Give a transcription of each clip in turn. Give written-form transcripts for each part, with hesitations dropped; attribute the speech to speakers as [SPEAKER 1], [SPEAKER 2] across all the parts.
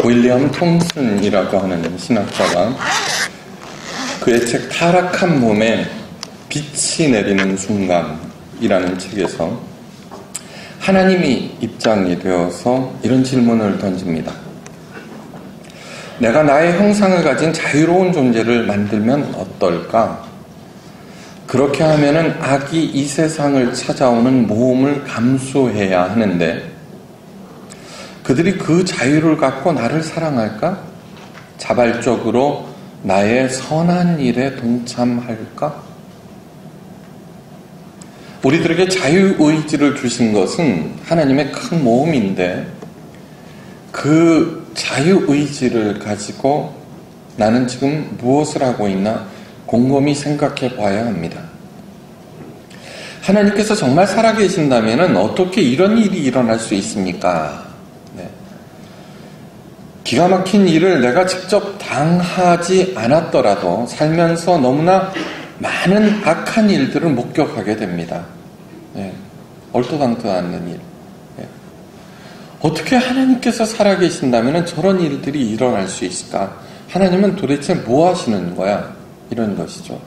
[SPEAKER 1] 윌리엄 톰슨이라고 하는 신학자가 그의 책 타락한 몸에 빛이 내리는 순간이라는 책에서 하나님이 입장이 되어서 이런 질문을 던집니다. 내가 나의 형상을 가진 자유로운 존재를 만들면 어떨까? 그렇게 하면은 악이 이 세상을 찾아오는 모험을 감수해야 하는데 그들이 그 자유를 갖고 나를 사랑할까? 자발적으로 나의 선한 일에 동참할까? 우리들에게 자유의지를 주신 것은 하나님의 큰 모험인데 그 자유의지를 가지고 나는 지금 무엇을 하고 있나 곰곰이 생각해 봐야 합니다. 하나님께서 정말 살아계신다면 어떻게 이런 일이 일어날 수 있습니까? 기가 막힌 일을 내가 직접 당하지 않았더라도 살면서 너무나 많은 악한 일들을 목격하게 됩니다. 얼토당토 않는 일. 어떻게 하나님께서 살아계신다면 저런 일들이 일어날 수 있을까? 하나님은 도대체 뭐 하시는 거야? 이런 것이죠.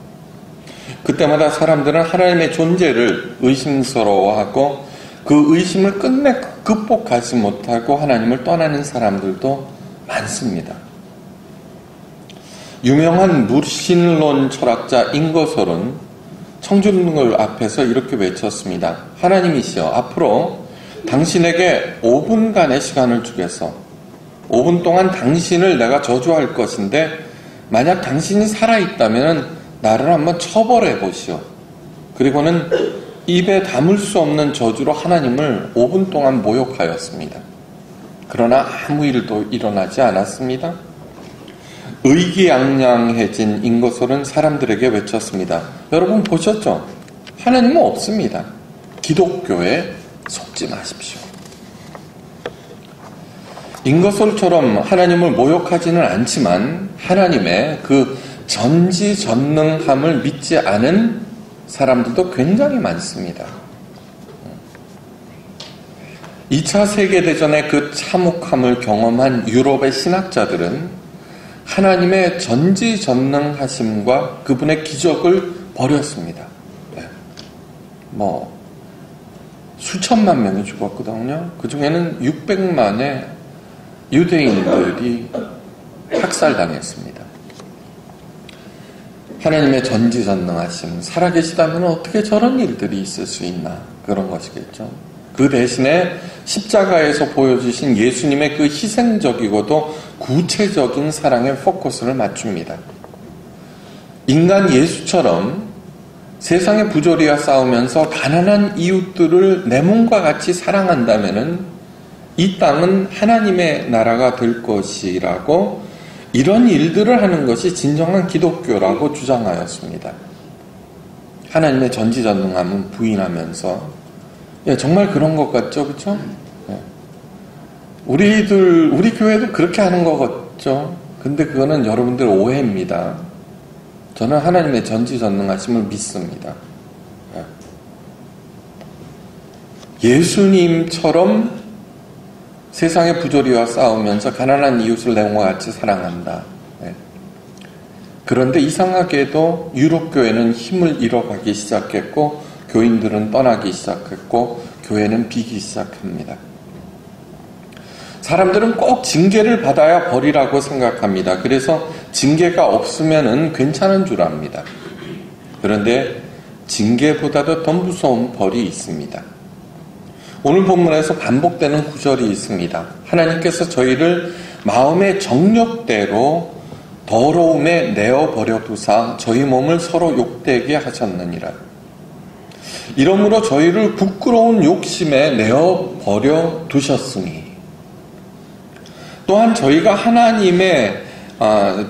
[SPEAKER 1] 그때마다 사람들은 하나님의 존재를 의심스러워하고 그 의심을 끝내 극복하지 못하고 하나님을 떠나는 사람들도 많습니다. 유명한 무신론 철학자 인거설은 청중들 앞에서 이렇게 외쳤습니다. 하나님이시여, 앞으로 당신에게 5분간의 시간을 주겠어. 5분 동안 당신을 내가 저주할 것인데 만약 당신이 살아있다면 나를 한번 처벌해 보시오. 그리고는 입에 담을 수 없는 저주로 하나님을 5분 동안 모욕하였습니다. 그러나 아무 일도 일어나지 않았습니다. 의기양양해진 인거설은 사람들에게 외쳤습니다. 여러분 보셨죠? 하나님은 없습니다. 기독교에 속지 마십시오. 인거설처럼 하나님을 모욕하지는 않지만 하나님의 그 전지전능함을 믿지 않은 사람들도 굉장히 많습니다. 2차 세계대전의 그 참혹함을 경험한 유럽의 신학자들은 하나님의 전지전능하심과 그분의 기적을 버렸습니다. 수천만 명이 죽었거든요. 그 중에는 600만의 유대인들이 학살당했습니다. 하나님의 전지전능하심, 살아계시다면 어떻게 저런 일들이 있을 수 있나? 그런 것이겠죠. 그 대신에 십자가에서 보여주신 예수님의 그 희생적이고도 구체적인 사랑의 포커스를 맞춥니다. 인간 예수처럼 세상의 부조리와 싸우면서 가난한 이웃들을 내 몸과 같이 사랑한다면은 이 땅은 하나님의 나라가 될 것이라고 이런 일들을 하는 것이 진정한 기독교라고 주장하였습니다. 하나님의 전지전능함은 부인하면서 정말 그런 것 같죠, 그렇죠? 우리 교회도 그렇게 하는 것 같죠. 근데 그거는 여러분들 오해입니다. 저는 하나님의 전지전능하심을 믿습니다. 예수님처럼 세상의 부조리와 싸우면서 가난한 이웃을 내 몸과 같이 사랑한다. 그런데 이상하게도 유럽교회는 힘을 잃어가기 시작했고 교인들은 떠나기 시작했고 교회는 비기 시작합니다. 사람들은 꼭 징계를 받아야 벌이라고 생각합니다. 그래서 징계가 없으면은 괜찮은 줄 압니다. 그런데 징계보다도 더 무서운 벌이 있습니다. 오늘 본문에서 반복되는 구절이 있습니다. 하나님께서 저희를 마음의 정욕대로 더러움에 내어버려 두사 저희 몸을 서로 욕되게 하셨느니라. 이러므로 저희를 부끄러운 욕심에 내어버려 두셨으니 또한 저희가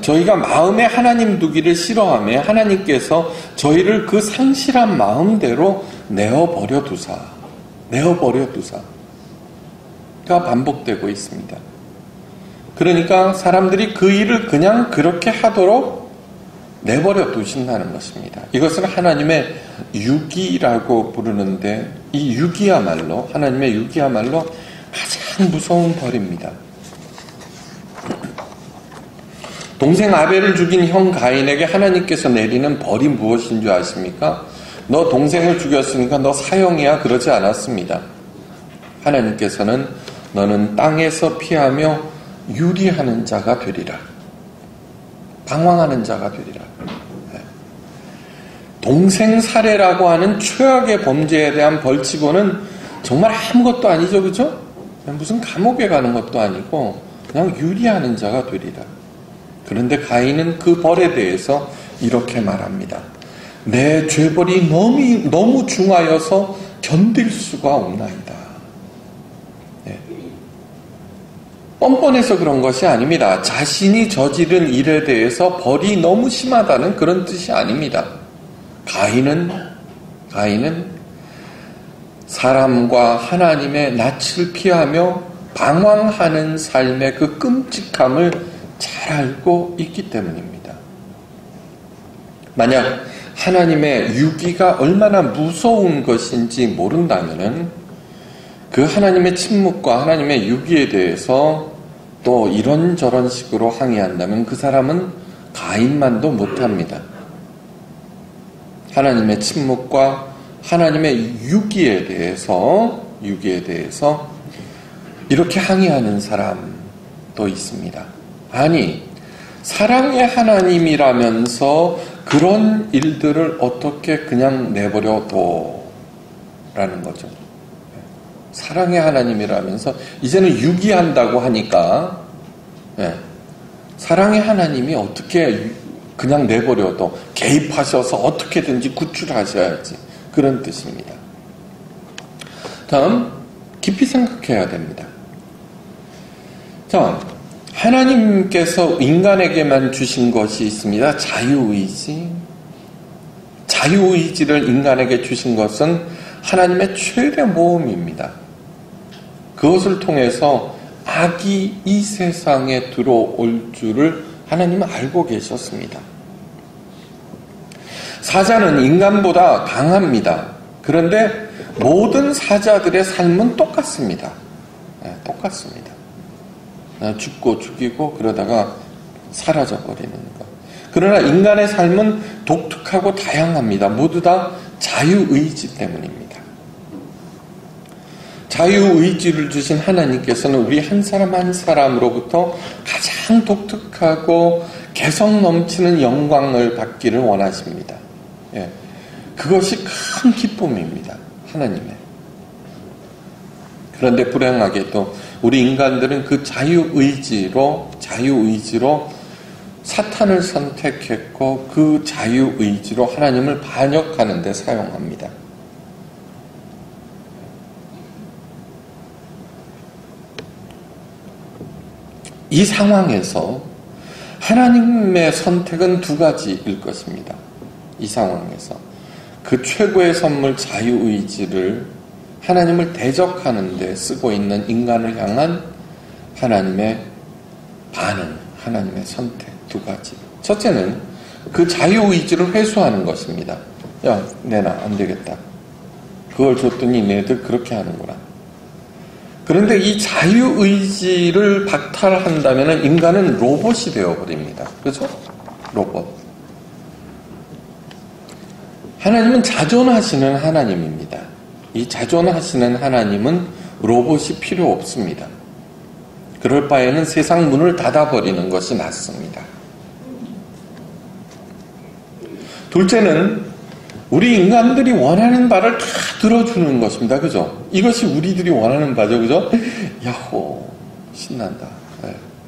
[SPEAKER 1] 저희가 마음에 하나님 두기를 싫어하며 하나님께서 저희를 그 상실한 마음대로 내어버려 두사가 반복되고 있습니다. 그러니까 사람들이 그 일을 그냥 그렇게 하도록 내버려 두신다는 것입니다. 이것을 하나님의 유기라고 부르는데 이 유기야말로 하나님의 유기야말로 가장 무서운 벌입니다. 동생 아벨을 죽인 형 가인에게 하나님께서 내리는 벌이 무엇인 줄 아십니까? 너 동생을 죽였으니까 너 사형이야, 그러지 않았습니다. 하나님께서는 너는 땅에서 피하며 유리하는 자가 되리라. 방황하는 자가 되리라. 동생 살해라고 하는 최악의 범죄에 대한 벌치고는 정말 아무것도 아니죠, 그죠? 무슨 감옥에 가는 것도 아니고 그냥 유리하는 자가 되리라. 그런데 가인은 그 벌에 대해서 이렇게 말합니다. 내 죄벌이 너무 중하여서 견딜 수가 없나이다. 네. 뻔뻔해서 그런 것이 아닙니다. 자신이 저지른 일에 대해서 벌이 너무 심하다는 그런 뜻이 아닙니다. 가인은 사람과 하나님의 낯을 피하며 방황하는 삶의 그 끔찍함을 잘 알고 있기 때문입니다. 만약 하나님의 유기가 얼마나 무서운 것인지 모른다면은 그 하나님의 침묵과 하나님의 유기에 대해서 또 이런저런 식으로 항의한다면 그 사람은 가인만도 못합니다. 하나님의 침묵과 하나님의 유기에 대해서 이렇게 항의하는 사람도 있습니다. 아니, 사랑의 하나님이라면서 그런 일들을 어떻게 그냥 내버려둬라는 거죠. 사랑의 하나님이라면서 이제는 유기한다고 하니까 사랑의 하나님이 어떻게 그냥 내버려둬 개입하셔서 어떻게든지 구출하셔야지, 그런 뜻입니다. 다음, 깊이 생각해야 됩니다. 자, 하나님께서 인간에게만 주신 것이 있습니다. 자유의지. 자유의지를 인간에게 주신 것은 하나님의 최대 모험입니다. 그것을 통해서 악이 이 세상에 들어올 줄을 하나님은 알고 계셨습니다. 사자는 인간보다 강합니다. 그런데 모든 사자들의 삶은 똑같습니다. 똑같습니다. 죽고 죽이고 그러다가 사라져버리는 것. 그러나 인간의 삶은 독특하고 다양합니다. 모두 다 자유의지 때문입니다. 자유의지를 주신 하나님께서는 우리 한 사람 한 사람으로부터 가장 독특하고 개성 넘치는 영광을 받기를 원하십니다. 그것이 큰 기쁨입니다. 하나님의. 그런데 불행하게도 우리 인간들은 그 자유의지로 사탄을 선택했고 그 자유의지로 하나님을 반역하는 데 사용합니다. 이 상황에서 하나님의 선택은 두 가지일 것입니다. 이 상황에서 그 최고의 선물 자유의지를 하나님을 대적하는 데 쓰고 있는 인간을 향한 하나님의 반응, 하나님의 선택 두 가지. 첫째는 그 자유의지를 회수하는 것입니다. 야, 내놔, 안 되겠다. 그걸 줬더니 얘네들 그렇게 하는구나. 그런데 이 자유의지를 박탈한다면 인간은 로봇이 되어버립니다. 그렇죠? 로봇. 하나님은 자존하시는 하나님입니다. 이 자존하시는 하나님은 로봇이 필요 없습니다. 그럴 바에는 세상 문을 닫아버리는 것이 낫습니다. 둘째는 우리 인간들이 원하는 바를 다 들어주는 것입니다. 그죠? 이것이 우리들이 원하는 바죠. 그죠? 야호, 신난다.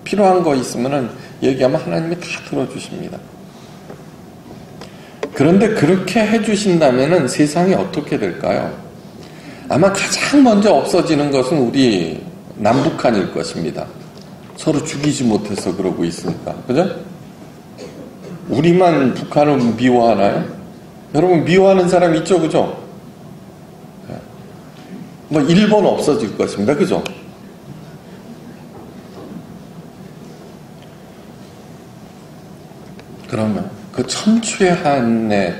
[SPEAKER 1] 필요한 거 있으면은 얘기하면 하나님이 다 들어주십니다. 그런데 그렇게 해주신다면은 세상이 어떻게 될까요? 아마 가장 먼저 없어지는 것은 우리 남북한일 것입니다. 서로 죽이지 못해서 그러고 있으니까. 그죠? 우리만 북한을 미워하나요? 여러분 미워하는 사람 있죠? 그죠? 뭐 일본 없어질 것입니다. 그죠? 그러면 그 천추의 한에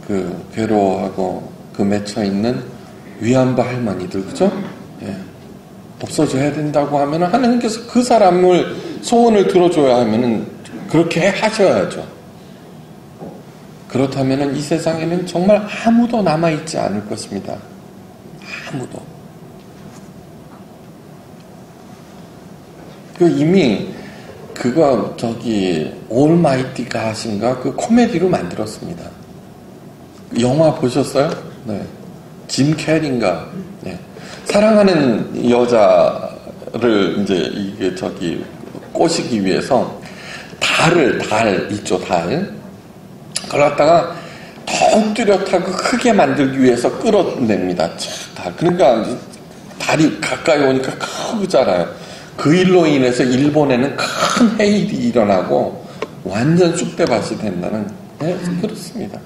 [SPEAKER 1] 그 괴로워하고 그 맺혀있는 위안부 할머니들, 그죠? 없어져야 된다고 하면 하나님께서 그 사람을 소원을 들어줘야 하면은 그렇게 하셔야죠. 그렇다면은 이 세상에는 정말 아무도 남아있지 않을 것입니다. 아무도. 이미 그거 올마이티 갓인가 그 코미디로 만들었습니다. 영화 보셨어요? 네. 짐 캐리인가. 네. 사랑하는 여자를 이제 이게 꼬시기 위해서 달 있죠, 달. 그걸 갖다가 더욱 뚜렷하고 크게 만들기 위해서 끌어냅니다. 달. 그러니까 달이 가까이 오니까 크잖아요. 그 일로 인해서 일본에는 큰 해일이 일어나고 완전 쑥대밭이 된다는, 네, 그렇습니다.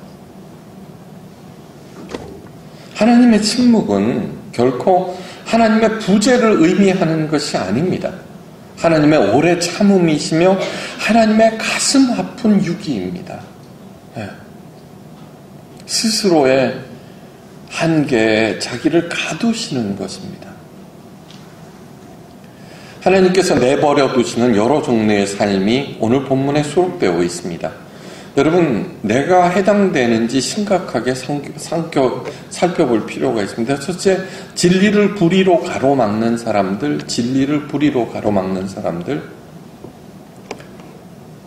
[SPEAKER 1] 하나님의 침묵은 결코 하나님의 부재를 의미하는 것이 아닙니다. 하나님의 오래 참음이시며 하나님의 가슴 아픈 유기입니다. 네. 스스로의 한계에 자기를 가두시는 것입니다. 하나님께서 내버려 두시는 여러 종류의 삶이 오늘 본문에 수록되어 있습니다. 여러분, 내가 해당되는지 심각하게 살펴볼 필요가 있습니다. 첫째, 진리를 불의로 가로막는 사람들,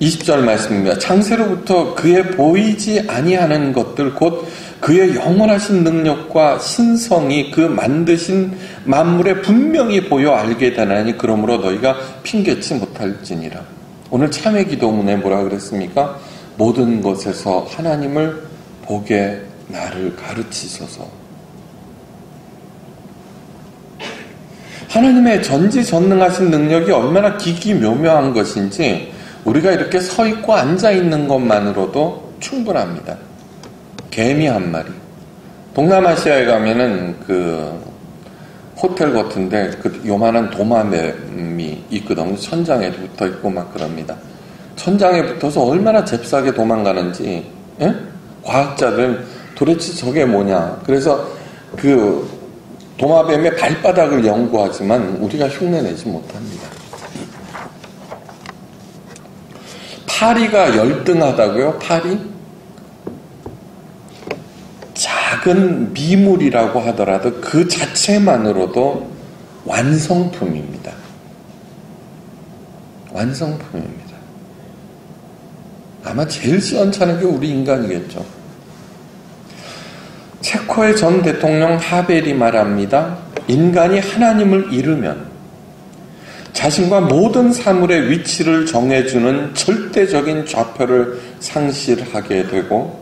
[SPEAKER 1] 20절 말씀입니다. 창세로부터 그의 보이지 아니하는 것들, 곧 그의 영원하신 능력과 신성이 그 만드신 만물에 분명히 보여 알게 되나니 그러므로 너희가 핑계치 못할지니라. 오늘 참회 기도문에 뭐라 그랬습니까? 모든 것에서 하나님을 보게 나를 가르치소서. 하나님의 전지전능하신 능력이 얼마나 기기묘묘한 것인지 우리가 이렇게 서 있고 앉아 있는 것만으로도 충분합니다. 개미 한 마리. 동남아시아에 가면은 그 호텔 같은데 그 요만한 도마뱀이 있거든요. 천장에 붙어 있고 막 그럽니다. 천장에 붙어서 얼마나 잽싸게 도망가는지, 예? 과학자들 도대체 저게 뭐냐. 그래서 그 도마뱀의 발바닥을 연구하지만 우리가 흉내내지 못합니다. 파리가 열등하다고요? 파리? 작은 미물이라고 하더라도 그 자체만으로도 완성품입니다. 완성품입니다. 아마 제일 시원찮은 게 우리 인간이겠죠. 체코의 전 대통령 하벨이 말합니다. 인간이 하나님을 잃으면 자신과 모든 사물의 위치를 정해주는 절대적인 좌표를 상실하게 되고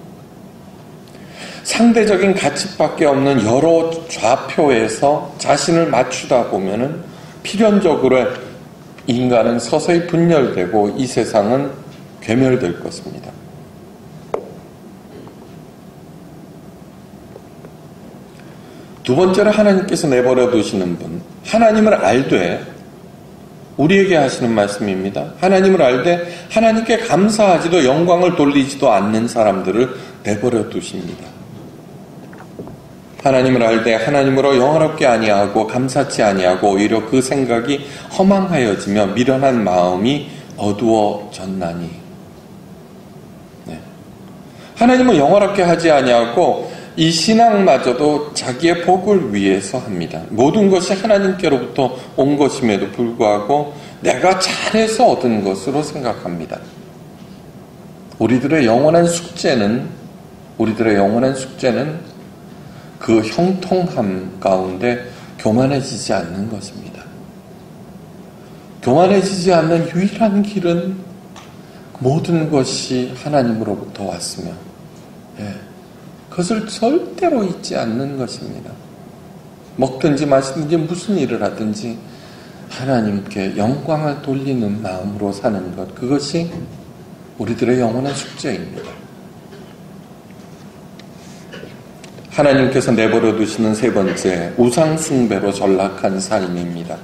[SPEAKER 1] 상대적인 가치밖에 없는 여러 좌표에서 자신을 맞추다 보면은 필연적으로 인간은 서서히 분열되고 이 세상은 괴멸될 것입니다. 두 번째로 하나님께서 내버려 두시는 분, 하나님을 알되 우리에게 하시는 말씀입니다. 하나님을 알되 하나님께 감사하지도 영광을 돌리지도 않는 사람들을 내버려 두십니다. 하나님을 알되 하나님으로 영화롭게 아니하고 감사치 아니하고 오히려 그 생각이 허망하여지며 미련한 마음이 어두워졌나니. 네. 하나님은 영화롭게 하지 아니하고 이 신앙마저도 자기의 복을 위해서 합니다. 모든 것이 하나님께로부터 온 것임에도 불구하고 내가 잘해서 얻은 것으로 생각합니다. 우리들의 영원한 숙제는 그 형통함 가운데 교만해지지 않는 것입니다. 교만해지지 않는 유일한 길은 모든 것이 하나님으로부터 왔으며, 그것을 절대로 잊지 않는 것입니다. 먹든지 마시든지 무슨 일을 하든지 하나님께 영광을 돌리는 마음으로 사는 것, 그것이 우리들의 영원한 숙제입니다. 하나님께서 내버려 두시는 세 번째, 우상 숭배로 전락한 삶입니다.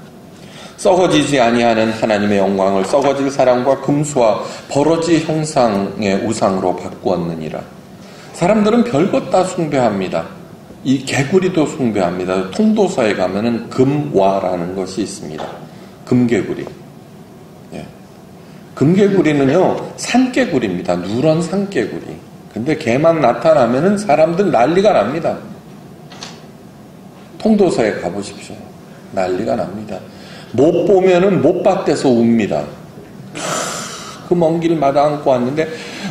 [SPEAKER 1] 썩어지지 아니하는 하나님의 영광을 썩어질 사랑과 금수와 버러지 형상의 우상으로 바꾸었느니라. 사람들은 별것 다 숭배합니다. 이 개구리도 숭배합니다. 통도서에 가면은 금와라는 것이 있습니다. 금개구리. 금개구리는요, 산개구리입니다. 누런 산개구리. 근데 걔만 나타나면은 사람들 난리가 납니다. 통도서에 가보십시오. 난리가 납니다. 못 보면은 못 봤대서 웁니다. 그 먼 길마다 안고 왔는데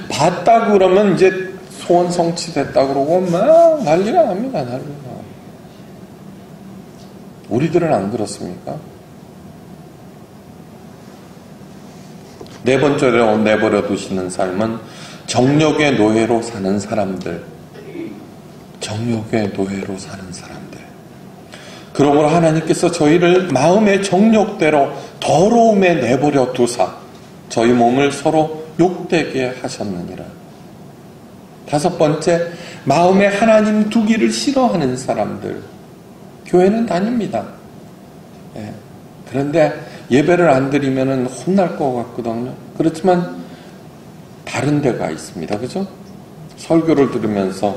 [SPEAKER 1] 봤다 그러면 이제 소원 성취됐다 그러고 막 난리가 납니다. 난리가. 우리들은 안 그렇습니까? 네 번째로 내버려 두시는 삶은 정욕의 노예로 사는 사람들. 정욕의 노예로 사는 사람들. 그러므로 하나님께서 저희를 마음의 정욕대로 더러움에 내버려 두사 저희 몸을 서로 욕되게 하셨느니라. 다섯 번째, 마음에 하나님 두기를 싫어하는 사람들. 교회는 다닙니다. 예. 그런데 예배를 안 드리면 혼날 것 같거든요. 그렇지만 다른 데가 있습니다. 그죠? 설교를 들으면서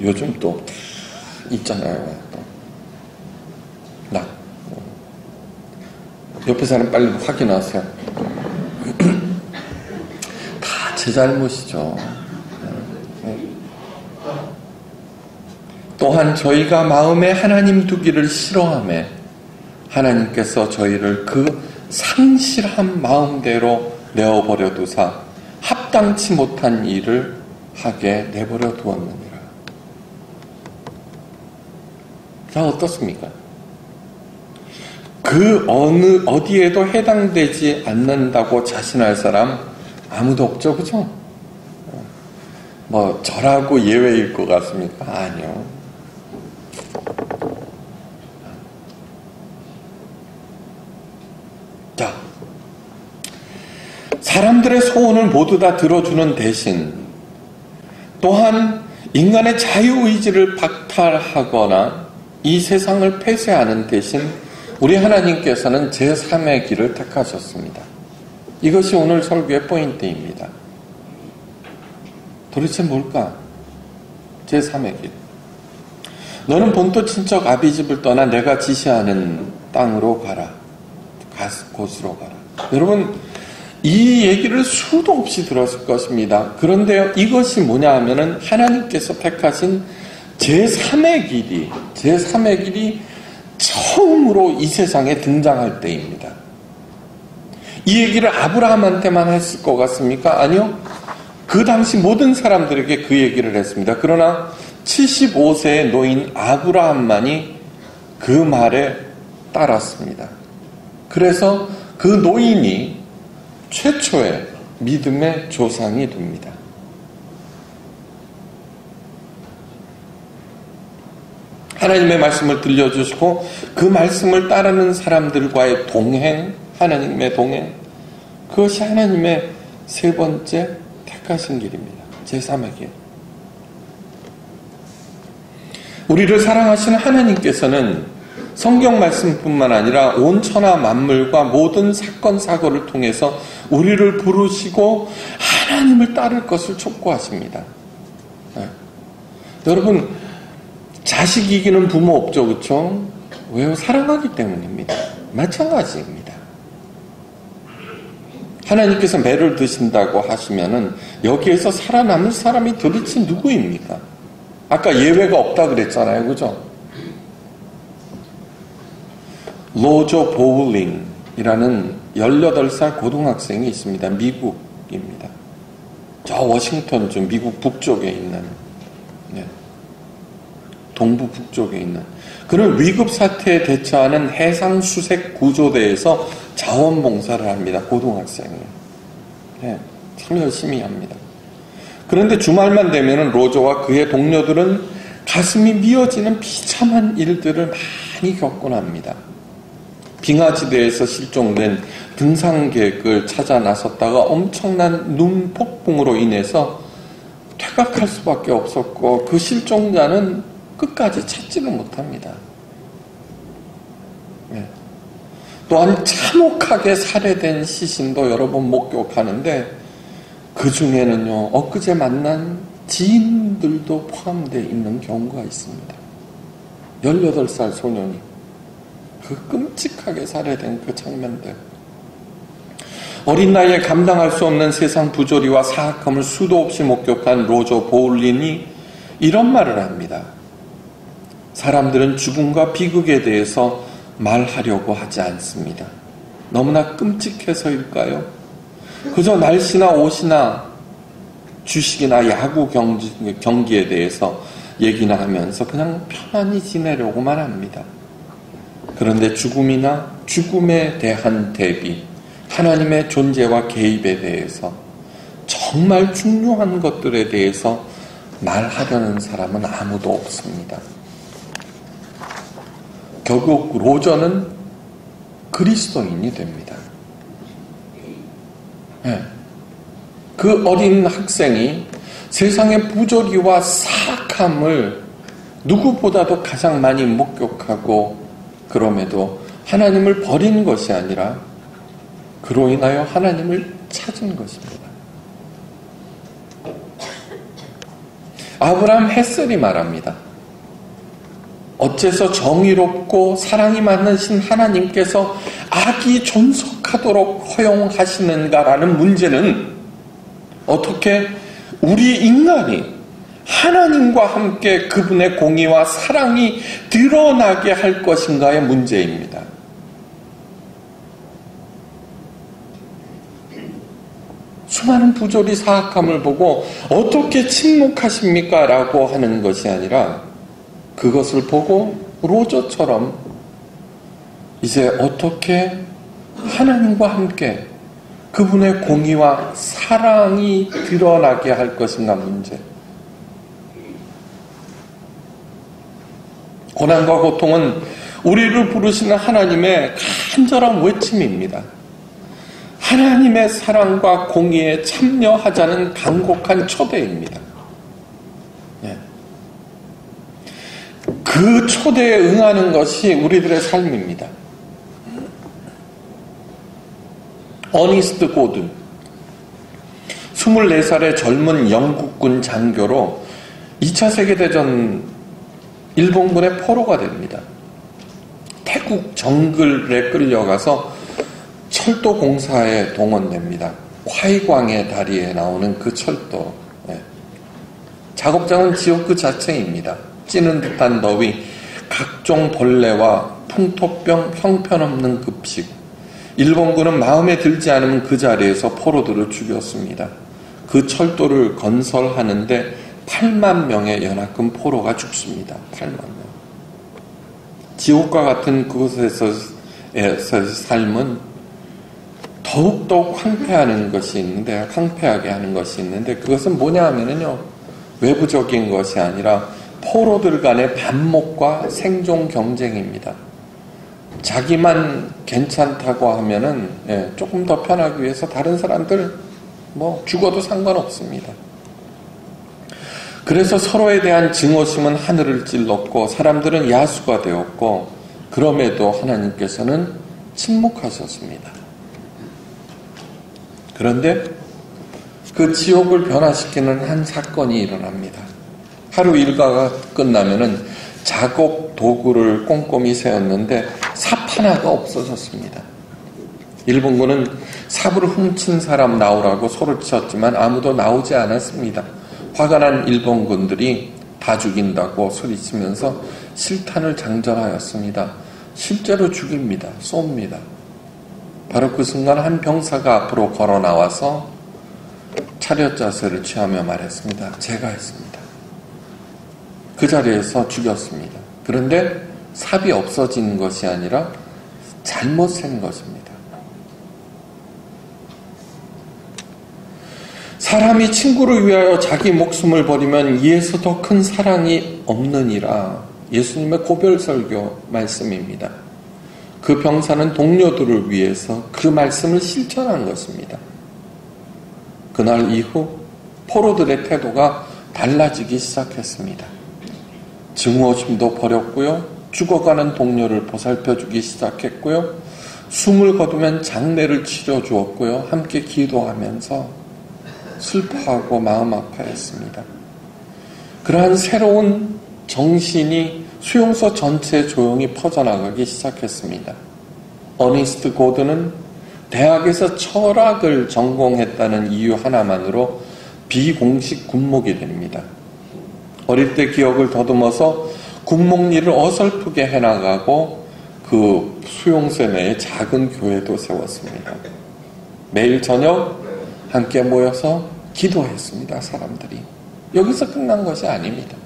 [SPEAKER 1] 요즘 또 있잖아요. 나 옆에 사람 빨리 확인하세요. 다 제 잘못이죠. 또한 저희가 마음에 하나님 두기를 싫어하며 하나님께서 저희를 그 상실한 마음대로 내어버려 두사 합당치 못한 일을 하게 내버려 두었느니라. 자, 어떻습니까? 그 어디에도 해당되지 않는다고 자신할 사람 아무도 없죠, 그죠? 뭐 저라고 예외일 것 같습니까? 아니요. 자, 사람들의 소원을 모두 다 들어주는 대신 또한 인간의 자유의지를 박탈하거나 이 세상을 폐쇄하는 대신 우리 하나님께서는 제3의 길을 택하셨습니다. 이것이 오늘 설교의 포인트입니다. 도대체 뭘까? 제3의 길. 너는 본토 친척 아비집을 떠나 내가 지시하는 땅으로 가라. 곳으로 가라. 여러분, 이 얘기를 수도 없이 들었을 것입니다. 그런데 이것이 뭐냐 하면은 하나님께서 택하신 제3의 길이 처음으로 이 세상에 등장할 때입니다. 이 얘기를 아브라함한테만 했을 것 같습니까? 아니요. 그 당시 모든 사람들에게 그 얘기를 했습니다. 그러나 75세의 노인 아브라함만이 그 말에 따랐습니다. 그래서 그 노인이 최초의 믿음의 조상이 됩니다. 하나님의 말씀을 들려주시고 그 말씀을 따르는 사람들과의 동행, 하나님의 동행, 그것이 하나님의 세 번째 택하신 길입니다. 제3의 길. 우리를 사랑하시는 하나님께서는 성경 말씀뿐만 아니라 온 천하 만물과 모든 사건 사고를 통해서 우리를 부르시고 하나님을 따를 것을 촉구하십니다. 네. 여러분, 자식 이기는 부모 없죠, 그렇죠? 왜요? 사랑하기 때문입니다. 마찬가지입니다. 하나님께서 매를 드신다고 하시면은 여기에서 살아남을 사람이 도대체 누구입니까? 아까 예외가 없다 그랬잖아요, 그죠? 로저 보울링이라는 18살 고등학생이 있습니다. 미국입니다. 저 워싱턴주 미국 북쪽에 있는, 동부 북쪽에 있는, 그는 위급 사태에 대처하는 해상 수색 구조대에서 자원봉사를 합니다. 고등학생이. 참 열심히 합니다. 그런데 주말만 되면 로저와 그의 동료들은 가슴이 미어지는 비참한 일들을 많이 겪곤 합니다. 빙하지대에서 실종된 등산객을 찾아 나섰다가 엄청난 눈 폭풍으로 인해서 퇴각할 수밖에 없었고 그 실종자는 끝까지 찾지를 못합니다. 또한 참혹하게 살해된 시신도 여러 번 목격하는데 그 중에는요, 엊그제 만난 지인들도 포함되어 있는 경우가 있습니다. 18살 소년이 그 끔찍하게 살해된 그 장면들. 어린 나이에 감당할 수 없는 세상 부조리와 사악함을 수도 없이 목격한 로저 보울린이 이런 말을 합니다. 사람들은 죽음과 비극에 대해서 말하려고 하지 않습니다. 너무나 끔찍해서일까요? 그저 날씨나 옷이나 주식이나 야구 경기에 대해서 얘기나 하면서 그냥 편안히 지내려고만 합니다. 그런데 죽음이나 죽음에 대한 대비, 하나님의 존재와 개입에 대해서 정말 중요한 것들에 대해서 말하려는 사람은 아무도 없습니다. 결국 로저는 그리스도인이 됩니다. 네. 그 어린 학생이 세상의 부조리와 사악함을 누구보다도 가장 많이 목격하고 그럼에도 하나님을 버린 것이 아니라 그로 인하여 하나님을 찾은 것입니다. 아브라함 햇셀이 말합니다. 어째서 정의롭고 사랑이 많으신 하나님께서 악이 존속하도록 허용하시는가라는 문제는 어떻게 우리 인간이 하나님과 함께 그분의 공의와 사랑이 드러나게 할 것인가의 문제입니다. 수많은 부조리 사악함을 보고 어떻게 침묵하십니까? 라고 하는 것이 아니라 그것을 보고 로저처럼 이제 어떻게 하나님과 함께 그분의 공의와 사랑이 드러나게 할 것인가 문제. 고난과 고통은 우리를 부르시는 하나님의 간절한 외침입니다. 하나님의 사랑과 공의에 참여하자는 간곡한 초대입니다. 네. 그 초대에 응하는 것이 우리들의 삶입니다. 어니스트 고든 24살의 젊은 영국군 장교로 2차 세계대전 일본군의 포로가 됩니다. 태국 정글에 끌려가서 철도 공사에 동원됩니다. 콰이광의 다리에 나오는 그 철도. 네. 작업장은 지옥 그 자체입니다. 찌는 듯한 더위, 각종 벌레와 풍토병, 형편없는 급식. 일본군은 마음에 들지 않으면 그 자리에서 포로들을 죽였습니다. 그 철도를 건설하는데 8만 명의 연합군 포로가 죽습니다. 8만 명. 지옥과 같은 그곳에서의 삶은 더욱더욱 황폐하게 하는 것이 있는데 그것은 뭐냐 하면요. 외부적인 것이 아니라 포로들 간의 반목과 생존 경쟁입니다. 자기만 괜찮다고 하면은 조금 더 편하기 위해서 다른 사람들 죽어도 상관없습니다. 그래서 서로에 대한 증오심은 하늘을 찔렀고 사람들은 야수가 되었고 그럼에도 하나님께서는 침묵하셨습니다. 그런데 그 지옥을 변화시키는 한 사건이 일어납니다. 하루 일과가 끝나면은 작업 도구를 꼼꼼히 세웠는데 삽 하나가 없어졌습니다. 일본군은 삽을 훔친 사람 나오라고 소를 치었지만 아무도 나오지 않았습니다. 화가 난 일본군들이 다 죽인다고 소리치면서 실탄을 장전하였습니다. 실제로 죽입니다. 쏩니다. 바로 그 순간 한 병사가 앞으로 걸어 나와서 차렷 자세를 취하며 말했습니다. 제가 했습니다. 그 자리에서 죽였습니다. 그런데 삽이 없어진 것이 아니라 잘못 센 것입니다. 사람이 친구를 위하여 자기 목숨을 버리면 이에서 더 큰 사랑이 없느니라. 예수님의 고별설교 말씀입니다. 그 병사는 동료들을 위해서 그 말씀을 실천한 것입니다. 그날 이후 포로들의 태도가 달라지기 시작했습니다. 증오심도 버렸고요. 죽어가는 동료를 보살펴주기 시작했고요. 숨을 거두면 장례를 치러주었고요. 함께 기도하면서 슬퍼하고 마음 아파했습니다. 그러한 새로운 정신이 수용소 전체에 조용히 퍼져나가기 시작했습니다. 어니스트 고든은 대학에서 철학을 전공했다는 이유 하나만으로 비공식 군목이 됩니다. 어릴 때 기억을 더듬어서 군목 일을 어설프게 해나가고 그 수용소 내에 작은 교회도 세웠습니다. 매일 저녁 함께 모여서 기도했습니다. 사람들이. 여기서 끝난 것이 아닙니다.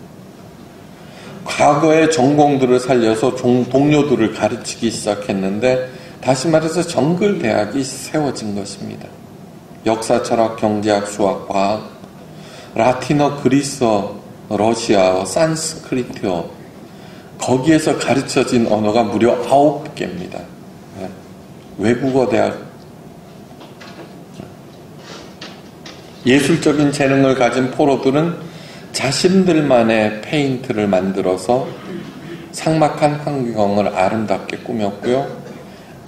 [SPEAKER 1] 과거의 전공들을 살려서 동료들을 가르치기 시작했는데 다시 말해서 정글대학이 세워진 것입니다. 역사, 철학, 경제학, 수학, 과학, 라틴어, 그리스어, 러시아어, 산스크리트어, 거기에서 가르쳐진 언어가 무려 9개입니다. 외국어 대학. 예술적인 재능을 가진 포로들은 자신들만의 페인트를 만들어서 삭막한 환경을 아름답게 꾸몄고요.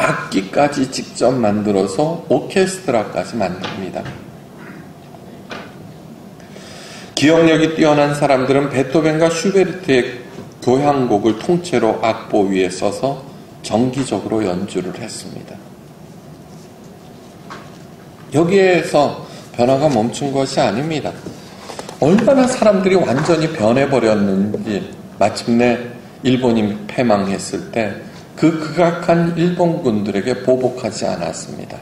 [SPEAKER 1] 악기까지 직접 만들어서 오케스트라까지 만듭니다. 기억력이 뛰어난 사람들은 베토벤과 슈베르트의 교향곡을 통째로 악보 위에 써서 정기적으로 연주를 했습니다. 여기에서 변화가 멈춘 것이 아닙니다. 얼마나 사람들이 완전히 변해버렸는지 마침내 일본이 패망했을 때 그 극악한 일본군들에게 보복하지 않았습니다.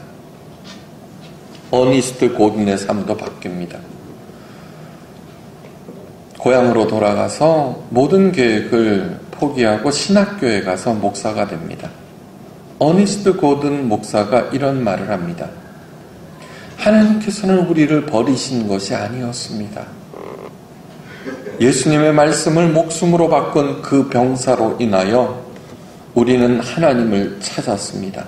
[SPEAKER 1] 어니스트 고든의 삶도 바뀝니다. 고향으로 돌아가서 모든 계획을 포기하고 신학교에 가서 목사가 됩니다. 어니스트 고든 목사가 이런 말을 합니다. 하나님께서는 우리를 버리신 것이 아니었습니다. 예수님의 말씀을 목숨으로 바꾼 그 병사로 인하여 우리는 하나님을 찾았습니다.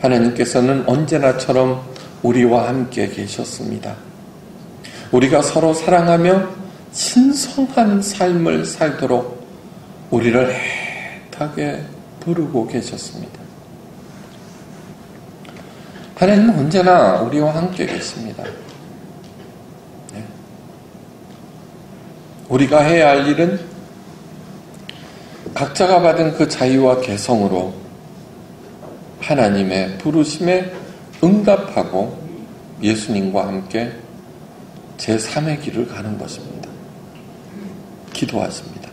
[SPEAKER 1] 하나님께서는 언제나처럼 우리와 함께 계셨습니다. 우리가 서로 사랑하며 신성한 삶을 살도록 우리를 애타게 부르고 계셨습니다. 하나님은 언제나 우리와 함께 계십니다. 네. 우리가 해야 할 일은 각자가 받은 그 자유와 개성으로 하나님의 부르심에 응답하고 예수님과 함께 제3의 길을 가는 것입니다. 기도하십니다.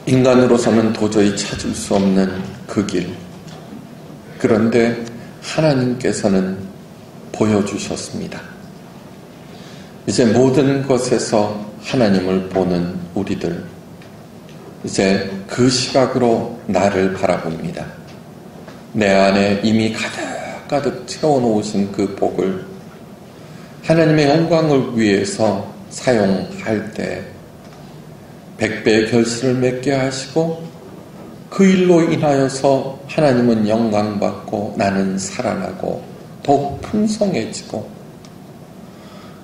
[SPEAKER 1] 인간으로서는 도저히 찾을 수 없는 그 길. 그런데 하나님께서는 보여주셨습니다. 이제 모든 것에서 하나님을 보는 우리들, 이제 그 시각으로 나를 바라봅니다. 내 안에 이미 가득 채워놓으신 그 복을 하나님의 영광을 위해서 사용할 때 100배의 결실을 맺게 하시고 그 일로 인하여서 하나님은 영광받고 나는 살아나고 더욱 풍성해지고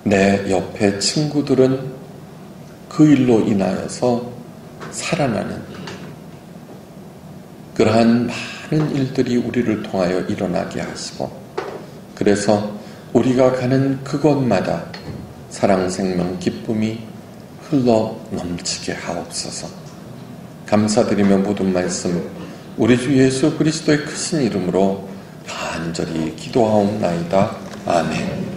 [SPEAKER 1] 내 옆에 친구들은 그 일로 인하여서 살아나는 그러한 많은 일들이 우리를 통하여 일어나게 하시고 그래서 우리가 가는 그곳마다 사랑, 생명, 기쁨이 흘러 넘치게 하옵소서. 감사드리며 모든 말씀 우리 주 예수 그리스도의 크신 이름으로 간절히 기도하옵나이다. 아멘.